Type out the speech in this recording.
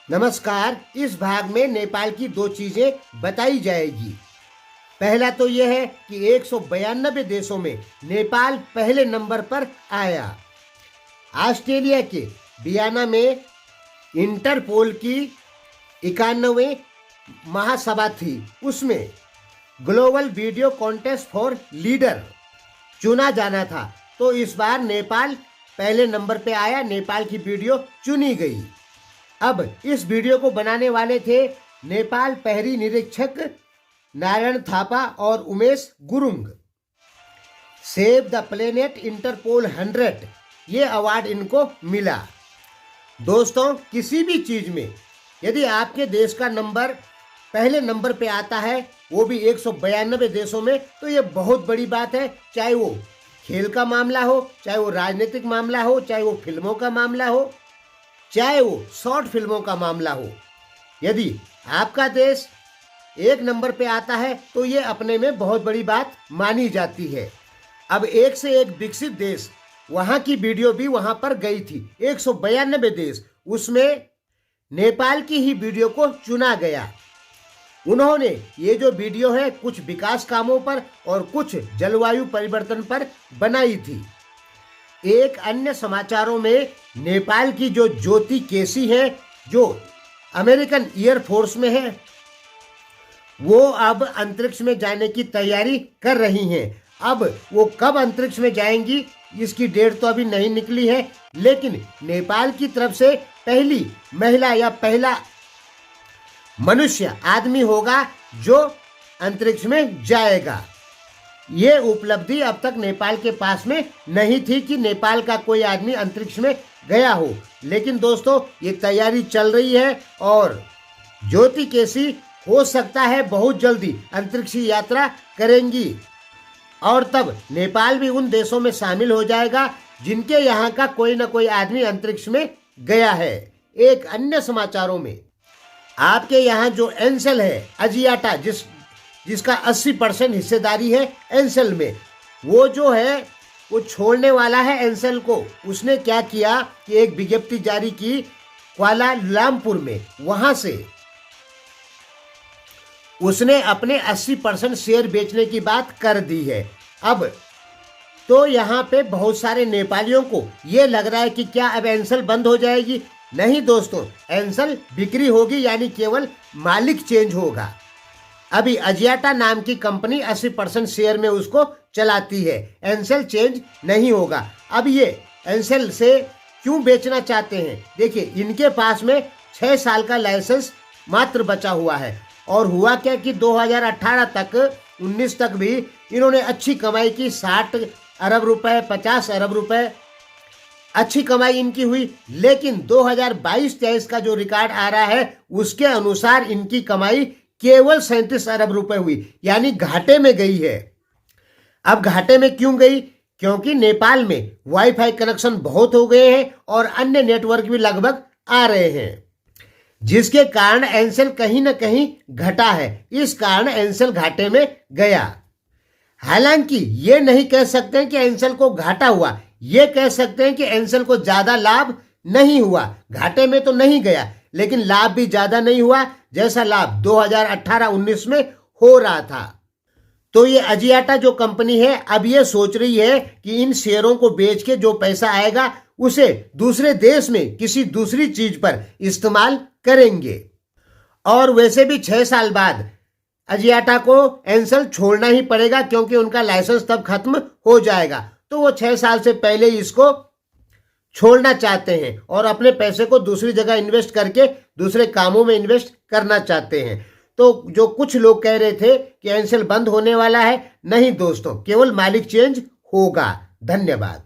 नमस्कार। इस भाग में नेपाल की दो चीजें बताई जाएगी। पहला तो यह है कि 192 देशों में नेपाल पहले नंबर पर आया। ऑस्ट्रेलिया के वियना में इंटरपोल की 91वीं महासभा थी, उसमें global video contest for leader चुना जाना था, तो इस बार नेपाल पहले नंबर पे आया, नेपाल की वीडियो चुनी गई। अब इस वीडियो को बनाने वाले थे नेपाल प्रहरी निरीक्षक नारायण थापा और Umesh Gurung. Save the planet Interpol 100 ये अवार्ड इनको मिला। दोस्तों, किसी भी चीज में यदि आपके देश का नंबर पहले नंबर पे आता है, वो भी 192 देशों में, तो ये बहुत बड़ी बात है। चाहे वो खेल का मामला हो, चाहे वो राजनीतिक मामला हो, चाहे वो फिल्मों का मामला हो, चाहे वो शॉर्ट फिल्मों का मामला हो। यदि आपका देश एक नंबर पे आता है तो ये अपने में बहुत बड़ी बात मानी जाती है। अब एक से एक विकसित देश, वहां की वीडियो भी वहां पर गई थी। 192 देश, उसमें नेपाल की ही वीडियो को चुना गया। उन्होंने ये जो वीडियो है कुछ विकास कामों पर और कुछ जलवायु परिवर्तन पर बनाई थी। एक अन्य समाचारों में नेपाल की जो ज्योति केसी है, जो अमेरिकन एयरफोर्स में है, वो अब अंतरिक्ष में जाने की तैयारी कर रही हैं। अब वो कब अंतरिक्ष में जाएंगी इसकी डेट तो अभी नहीं निकली है, लेकिन नेपाल की तरफ से पहली महिला या पहला मनुष्य आदमी होगा जो अंतरिक्ष में जाएगा। ये उपलब्धि अब तक नेपाल के पास में नहीं थी कि नेपाल का कोई आदमी अंतरिक्ष में गया हो, लेकिन दोस्तों ये तैयारी चल रही है और ज्योति केसी हो सकता है बहुत जल्दी अंतरिक्ष यात्रा करेंगी और तब नेपाल भी उन देशों में शामिल हो जाएगा जिनके यहाँ का कोई ना कोई आदमी अंतरिक्ष में गया है। एक अन्य समाचारों में आपके यहाँ जो एंसेल है, अजियाटा, जिसका 80% हिस्सेदारी है एंसेल में, वो जो है वो छोड़ने वाला है एंसेल को। उसने क्या किया कि एक विज्ञप्ति जारी की कुआलालंपुर में, वहां से उसने अपने 80% शेयर बेचने की बात कर दी है। अब तो यहाँ पे बहुत सारे नेपालियों को ये लग रहा है कि क्या अब एंसेल बंद हो जाएगी। नहीं दोस्तों, एंसेल बिक्री होगी, यानी केवल मालिक चेंज होगा। अभी अजियाटा नाम की कंपनी 80% शेयर में उसको चलाती है, एंसेल चेंज नहीं होगा। अब ये एंसेल से क्यों बेचना चाहते हैं? देखिए, इनके पास में 6 साल का लाइसेंस मात्र बचा हुआ है और हुआ क्या कि 2018 तक 19 तक भी इन्होंने अच्छी कमाई की। 60 अरब रुपए, 50 अरब रुपए अच्छी कमाई इनकी हुई, लेकिन 2022-23 का जो रिकॉर्ड आ रहा है उसके अनुसार इनकी कमाई केवल 37 अरब रुपए हुई, यानी घाटे में गई है। अब घाटे में क्यों गई? क्योंकि नेपाल में वाईफाई कनेक्शन बहुत हो गए हैं और अन्य नेटवर्क भी लगभग आ रहे हैं, जिसके कारण एंसेल कहीं ना कहीं घटा है। इस कारण एंसेल घाटे में गया। हालांकि ये नहीं कह सकते कि एंसेल को घाटा हुआ, ये कह सकते हैं कि एंसेल को ज्यादा लाभ नहीं हुआ। घाटे में तो नहीं गया, लेकिन लाभ भी ज्यादा नहीं हुआ जैसा लाभ 2018-19 में हो रहा था। तो ये अजियाटा जो कंपनी है अब ये सोच रही है कि इन शेयरों को बेच के जो पैसा आएगा उसे दूसरे देश में किसी दूसरी चीज पर इस्तेमाल करेंगे। और वैसे भी 6 साल बाद अजियाटा को एंसेल छोड़ना ही पड़ेगा, क्योंकि उनका लाइसेंस तब खत्म हो जाएगा। तो वो 6 साल से पहले इसको छोड़ना चाहते हैं और अपने पैसे को दूसरी जगह इन्वेस्ट करके दूसरे कामों में इन्वेस्ट करना चाहते हैं। तो जो कुछ लोग कह रहे थे कि एंसेल बंद होने वाला है, नहीं दोस्तों, केवल मालिक चेंज होगा। धन्यवाद।